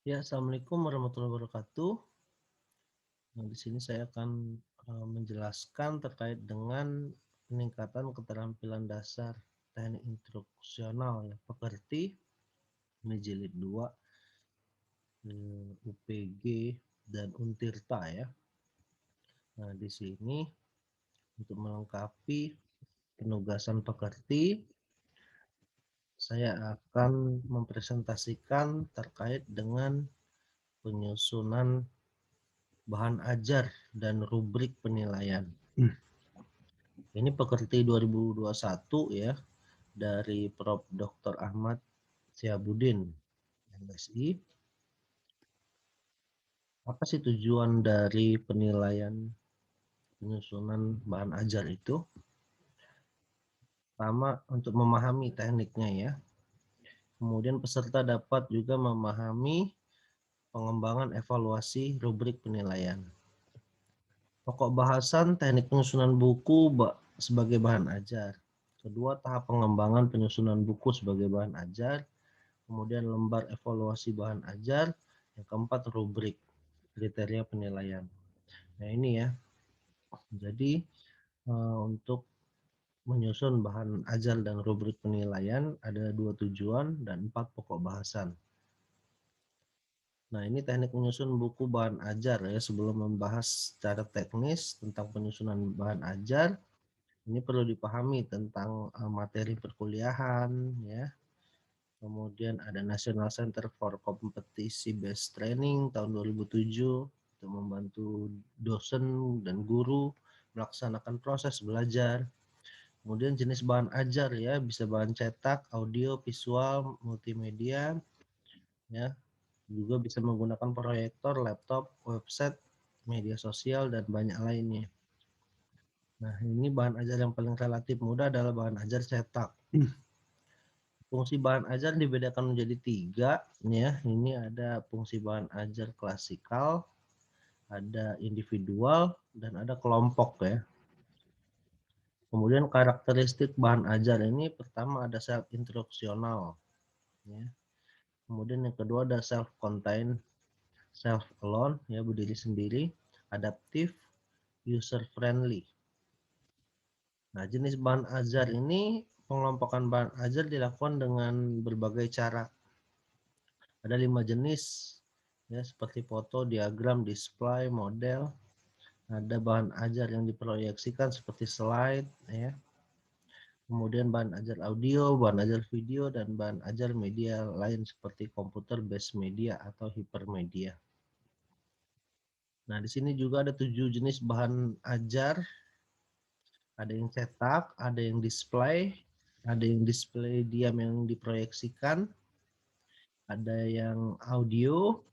Ya, Assalamualaikum warahmatullahi wabarakatuh. Nah, di sini saya akan menjelaskan terkait dengan peningkatan keterampilan dasar teknik instruksional ya, pekerti, ini jilid 2, UPG dan Untirta ya. Nah, di sini untuk melengkapi penugasan pekerti, saya akan mempresentasikan terkait dengan penyusunan bahan ajar dan rubrik penilaian. Ini pekerti 2021 ya, dari Prof. Dr. Ahmad Syihabudin, MSI. Apa sih tujuan dari penilaian penyusunan bahan ajar itu? Pertama, untuk memahami tekniknya ya. Kemudian peserta dapat juga memahami pengembangan evaluasi rubrik penilaian. Pokok bahasan teknik penyusunan buku sebagai bahan ajar. Kedua, tahap pengembangan penyusunan buku sebagai bahan ajar. Kemudian lembar evaluasi bahan ajar. Yang keempat, rubrik kriteria penilaian. Nah ini ya, jadi untuk menyusun bahan ajar dan rubrik penilaian ada 2 tujuan dan 4 pokok bahasan. Nah ini teknik menyusun buku bahan ajar ya. Sebelum membahas secara teknis tentang penyusunan bahan ajar, ini perlu dipahami tentang materi perkuliahan ya. Kemudian ada National Center for Competency Based Training tahun 2007 untuk membantu dosen dan guru melaksanakan proses belajar. Kemudian jenis bahan ajar ya, bisa bahan cetak, audio, visual, multimedia ya. Juga bisa menggunakan proyektor, laptop, website, media sosial dan banyak lainnya. Nah, ini bahan ajar yang paling relatif mudah adalah bahan ajar cetak. Fungsi bahan ajar dibedakan menjadi 3 ya. Ini ada fungsi bahan ajar klasikal, ada individual dan ada kelompok ya. Kemudian karakteristik bahan ajar ini pertama ada self instruksional ya. Kemudian yang kedua ada self contained, self alone ya, berdiri sendiri, adaptif, user friendly. Nah, jenis bahan ajar ini, pengelompokan bahan ajar dilakukan dengan berbagai cara. Ada 5 jenis ya, seperti foto, diagram, display, model. Ada bahan ajar yang diproyeksikan seperti slide ya. Kemudian bahan ajar audio, bahan ajar video, dan bahan ajar media lain seperti komputer based media atau hipermedia. Nah, di sini juga ada 7 jenis bahan ajar. Ada yang cetak, ada yang display diam yang diproyeksikan, ada yang audio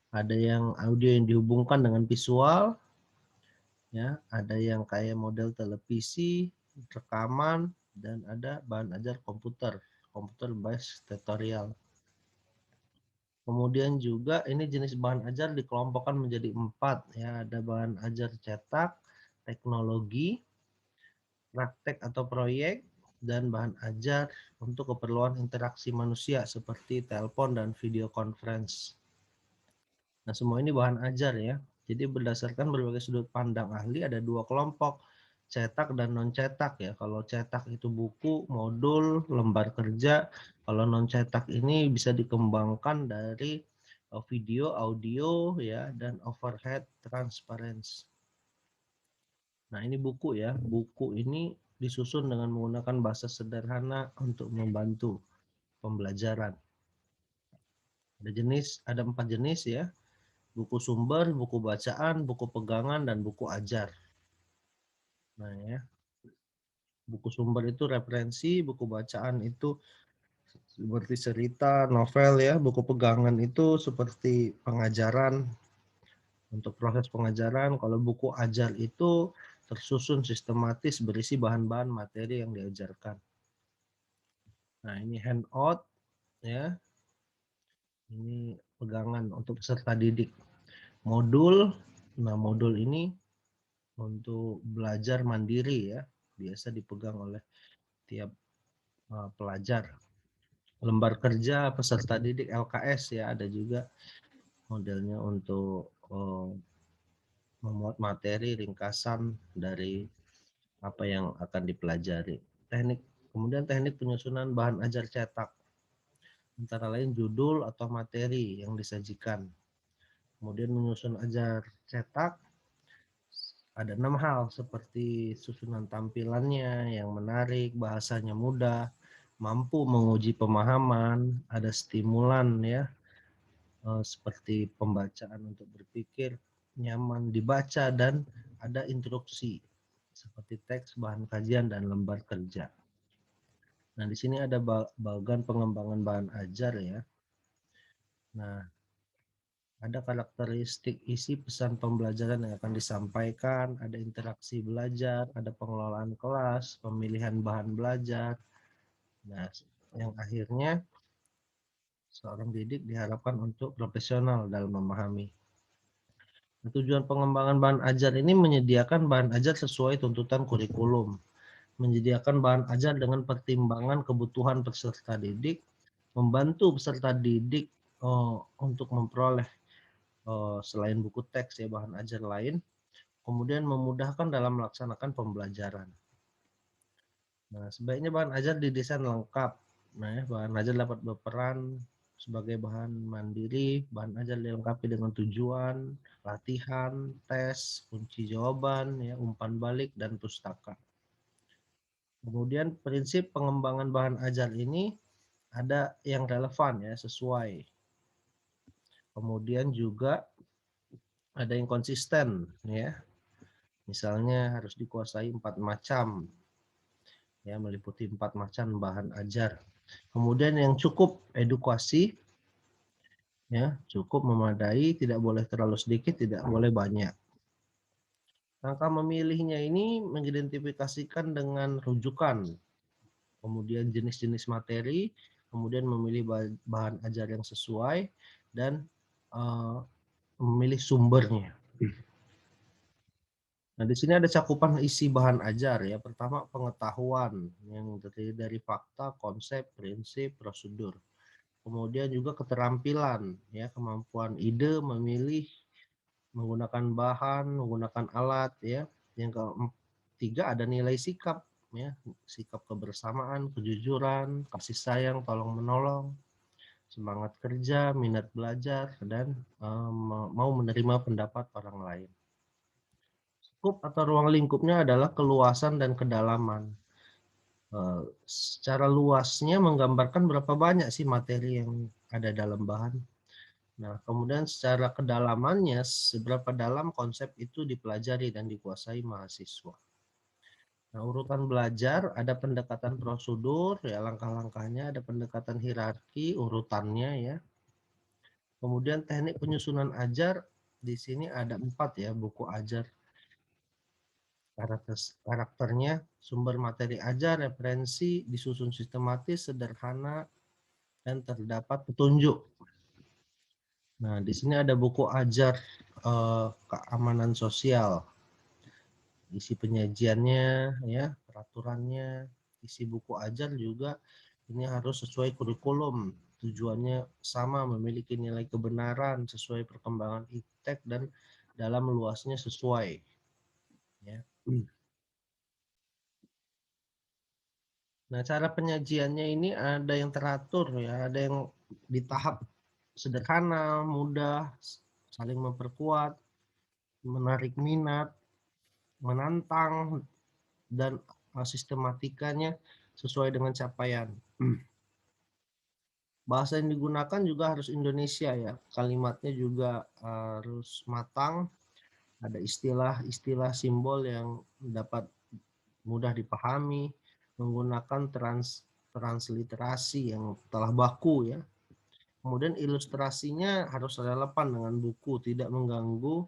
yang dihubungkan dengan visual, ya, ada yang kayak model televisi, rekaman, dan ada bahan ajar komputer based tutorial. Kemudian juga ini jenis bahan ajar dikelompokkan menjadi 4 ya, ada bahan ajar cetak, teknologi, praktek atau proyek, dan bahan ajar untuk keperluan interaksi manusia seperti telepon dan video conference. Nah, semua ini bahan ajar ya. Jadi berdasarkan berbagai sudut pandang ahli ada 2 kelompok, cetak dan non cetak ya. Kalau cetak itu buku, modul, lembar kerja. Kalau non cetak ini bisa dikembangkan dari video, audio ya, dan overhead transparency. Nah, ini buku ya. Buku ini disusun dengan menggunakan bahasa sederhana untuk membantu pembelajaran. Ada 4 jenis ya. Buku sumber, buku bacaan, buku pegangan, dan buku ajar. Nah ya, buku sumber itu referensi, buku bacaan itu seperti cerita, novel ya. Buku pegangan itu seperti pengajaran, untuk proses pengajaran. Kalau buku ajar itu tersusun sistematis berisi bahan-bahan materi yang diajarkan. Nah ini handout ya, ini pegangan untuk peserta didik. Modul, nah modul ini untuk belajar mandiri ya, biasa dipegang oleh tiap pelajar. lembar kerja peserta didik LKS ya, ada juga modelnya untuk memuat materi ringkasan dari apa yang akan dipelajari. Kemudian teknik penyusunan bahan ajar cetak, antara lain judul atau materi yang disajikan. Kemudian menyusun ajar cetak, ada 6 hal seperti susunan tampilannya yang menarik, bahasanya mudah, mampu menguji pemahaman, ada stimulan ya, seperti pembacaan untuk berpikir, nyaman dibaca, dan ada instruksi seperti teks, bahan kajian, dan lembar kerja. Nah, di sini ada bagian pengembangan bahan ajar ya. Nah, ada karakteristik isi pesan pembelajaran yang akan disampaikan, ada interaksi belajar, ada pengelolaan kelas, pemilihan bahan belajar. Nah, yang akhirnya seorang didik diharapkan untuk profesional dalam memahami. Tujuan pengembangan bahan ajar ini menyediakan bahan ajar sesuai tuntutan kurikulum, menyediakan bahan ajar dengan pertimbangan kebutuhan peserta didik, membantu peserta didik untuk memperoleh selain buku teks ya bahan ajar lain, kemudian memudahkan dalam melaksanakan pembelajaran. Nah, sebaiknya bahan ajar didesain lengkap. Nah, ya, bahan ajar dapat berperan sebagai bahan mandiri, bahan ajar dilengkapi dengan tujuan, latihan, tes, kunci jawaban, ya, umpan balik, dan pustaka. Kemudian prinsip pengembangan bahan ajar ini ada yang relevan ya, sesuai. Kemudian juga ada yang konsisten ya. Misalnya harus dikuasai 4 macam ya, meliputi 4 macam bahan ajar. Kemudian yang cukup edukasi ya, cukup memadai, tidak boleh terlalu sedikit, tidak boleh banyak. Langkah memilihnya ini mengidentifikasikan dengan rujukan, kemudian jenis-jenis materi, kemudian memilih bahan ajar yang sesuai, dan memilih sumbernya. Nah, di sini ada cakupan isi bahan ajar ya. Pertama, pengetahuan yang terdiri dari fakta, konsep, prinsip, prosedur. Kemudian juga keterampilan ya, kemampuan ide, memilih, menggunakan bahan, menggunakan alat ya. Yang ketiga ada nilai sikap ya, sikap kebersamaan, kejujuran, kasih sayang, tolong menolong, semangat kerja, minat belajar, dan mau menerima pendapat orang lain. Skup atau ruang lingkupnya adalah keluasan dan kedalaman. Secara luasnya menggambarkan berapa banyak sih materi yang ada dalam bahan. Nah, kemudian secara kedalamannya, seberapa dalam konsep itu dipelajari dan dikuasai mahasiswa. Nah, urutan belajar, ada pendekatan prosedur, ya langkah-langkahnya, ada pendekatan hierarki, urutannya ya. Kemudian teknik penyusunan ajar, di sini ada 4 ya, buku ajar. Karakternya, sumber materi ajar, referensi, disusun sistematis, sederhana, dan terdapat petunjuk. Nah, di sini ada buku ajar keamanan sosial. Isi penyajiannya, ya, peraturannya, isi buku ajar juga ini harus sesuai kurikulum. Tujuannya sama, memiliki nilai kebenaran sesuai perkembangan iptek dan dalam luasnya sesuai. Ya. Nah, cara penyajiannya ini ada yang teratur ya, ada yang di tahap sederhana, mudah, saling memperkuat, menarik minat, menantang, dan sistematikanya sesuai dengan capaian. Bahasa yang digunakan juga harus Indonesia ya, kalimatnya juga harus matang, ada istilah-istilah simbol yang dapat mudah dipahami, menggunakan transliterasi yang telah baku ya. Kemudian ilustrasinya harus relevan dengan buku, tidak mengganggu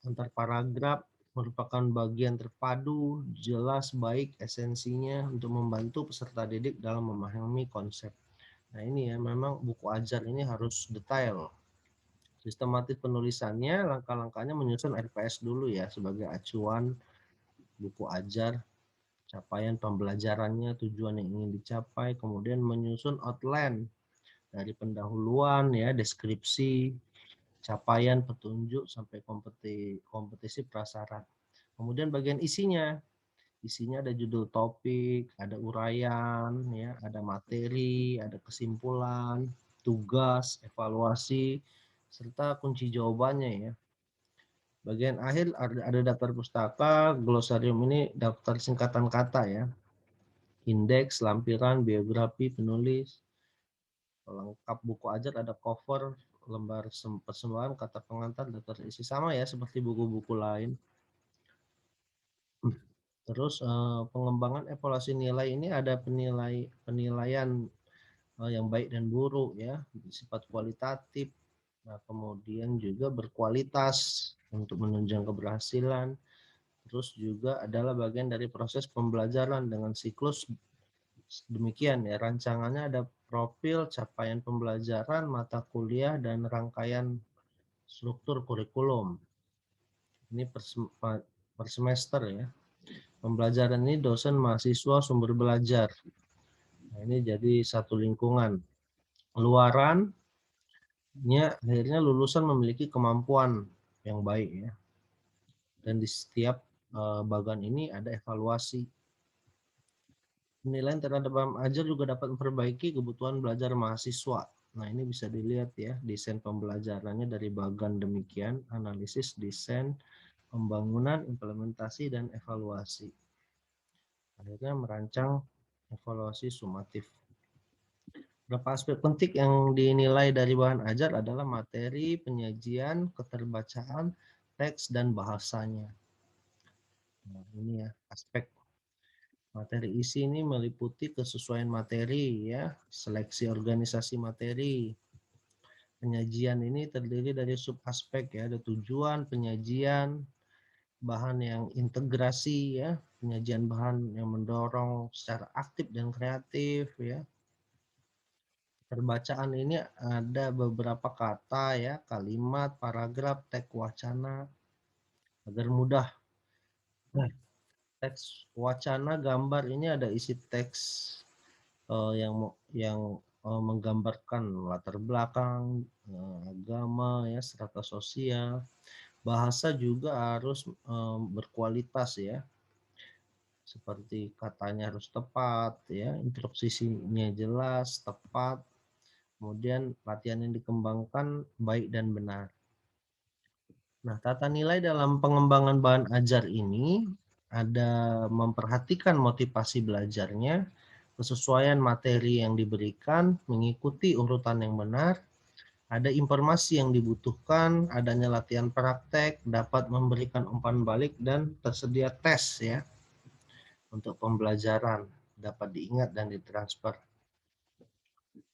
antar paragraf, merupakan bagian terpadu, jelas, baik, esensinya untuk membantu peserta didik dalam memahami konsep. Nah ini ya, memang buku ajar ini harus detail. Sistematis penulisannya, langkah-langkahnya menyusun RPS dulu ya sebagai acuan buku ajar. capaian pembelajarannya, tujuan yang ingin dicapai, kemudian menyusun outline dari pendahuluan ya, deskripsi, capaian, petunjuk sampai kompetisi prasyarat. Kemudian bagian isinya ada judul topik, ada uraian, ya, ada materi, ada kesimpulan, tugas, evaluasi, serta kunci jawabannya ya. Bagian akhir ada daftar pustaka, glosarium ini daftar singkatan kata ya, indeks, lampiran, biografi penulis, lengkap buku ajar, ada cover, lembar persembahan, kata pengantar, daftar isi, sama ya seperti buku-buku lain. Terus pengembangan evaluasi nilai ini ada penilaian yang baik dan buruk ya, sifat kualitatif. Nah, kemudian juga berkualitas untuk menunjang keberhasilan. Terus juga adalah bagian dari proses pembelajaran dengan siklus demikian ya. Rancangannya ada profil, capaian pembelajaran, mata kuliah, dan rangkaian struktur kurikulum. Ini per semester ya. Pembelajaran ini dosen, mahasiswa, sumber belajar. Nah, ini jadi satu lingkungan. Luarannya akhirnya lulusan memiliki kemampuan yang baik ya. Dan di setiap bagian ini ada evaluasi. Penilaian terhadap paham ajar juga dapat memperbaiki kebutuhan belajar mahasiswa. Nah, ini bisa dilihat ya, desain pembelajarannya dari bagan demikian, analisis, desain, pembangunan, implementasi, dan evaluasi. Akhirnya merancang evaluasi sumatif. Beberapa aspek penting yang dinilai dari bahan ajar adalah materi, penyajian, keterbacaan, teks, dan bahasanya. Nah, ini ya aspek materi isi ini meliputi kesesuaian materi ya, seleksi organisasi materi. Penyajian ini terdiri dari sub aspek ya, ada tujuan, penyajian, bahan yang integrasi ya, penyajian bahan yang mendorong secara aktif dan kreatif ya. Perbacaan ini ada beberapa kata ya, kalimat, paragraf, teks wacana agar mudah. Nah, teks wacana gambar ini ada isi teks yang menggambarkan latar belakang, agama ya, strata sosial. Bahasa juga harus berkualitas ya. Seperti katanya harus tepat ya, instruksinya jelas, tepat. Kemudian latihan yang dikembangkan baik dan benar. Nah, tata nilai dalam pengembangan bahan ajar ini ada memperhatikan motivasi belajarnya, kesesuaian materi yang diberikan, mengikuti urutan yang benar, ada informasi yang dibutuhkan, adanya latihan praktek, dapat memberikan umpan balik, dan tersedia tes ya untuk pembelajaran, dapat diingat dan ditransfer.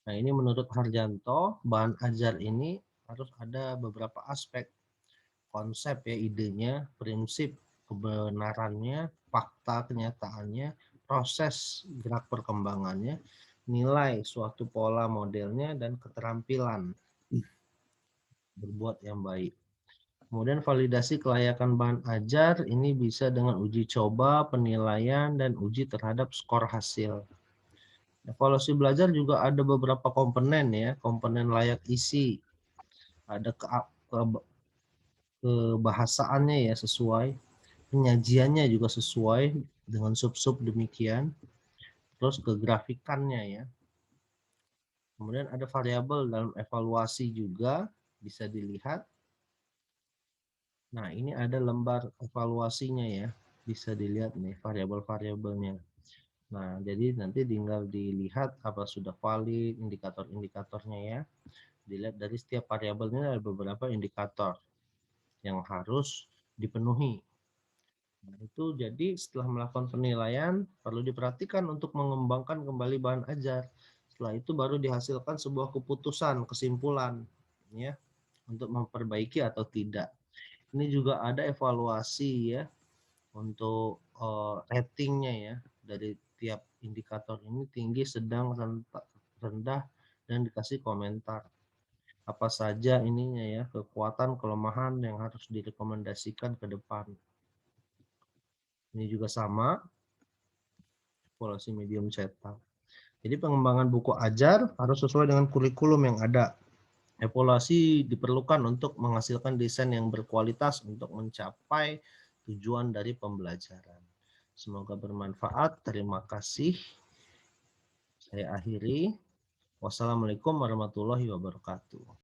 Nah, ini menurut Harjanto, bahan ajar ini harus ada beberapa aspek, konsep ya, idenya, prinsip, kebenarannya, fakta kenyataannya, proses gerak perkembangannya, nilai suatu pola modelnya, dan keterampilan berbuat yang baik. Kemudian validasi kelayakan bahan ajar ini bisa dengan uji coba, penilaian, dan uji terhadap skor hasil. Evaluasi belajar juga ada beberapa komponen ya, komponen layak isi, ada kebahasaannya ya sesuai, penyajiannya juga sesuai dengan sub-sub demikian, terus kegrafikannya ya. Kemudian ada variabel dalam evaluasi juga bisa dilihat. Nah, ini ada lembar evaluasinya ya, bisa dilihat nih variabel-variabelnya. Nah, jadi nanti tinggal dilihat apa sudah valid, indikator-indikatornya ya. Dilihat dari setiap variabelnya ada beberapa indikator yang harus dipenuhi. Nah, itu jadi setelah melakukan penilaian perlu diperhatikan untuk mengembangkan kembali bahan ajar. Setelah itu baru dihasilkan sebuah keputusan, kesimpulan ya untuk memperbaiki atau tidak. Ini juga ada evaluasi ya untuk ratingnya ya, dari tiap indikator ini tinggi, sedang, rendah, dan dikasih komentar. Apa saja ininya ya, kekuatan, kelemahan yang harus direkomendasikan ke depan. Ini juga sama, evaluasi medium cetak. Jadi pengembangan buku ajar harus sesuai dengan kurikulum yang ada. Evaluasi diperlukan untuk menghasilkan desain yang berkualitas untuk mencapai tujuan dari pembelajaran. Semoga bermanfaat. Terima kasih. Saya akhiri. Wassalamualaikum warahmatullahi wabarakatuh.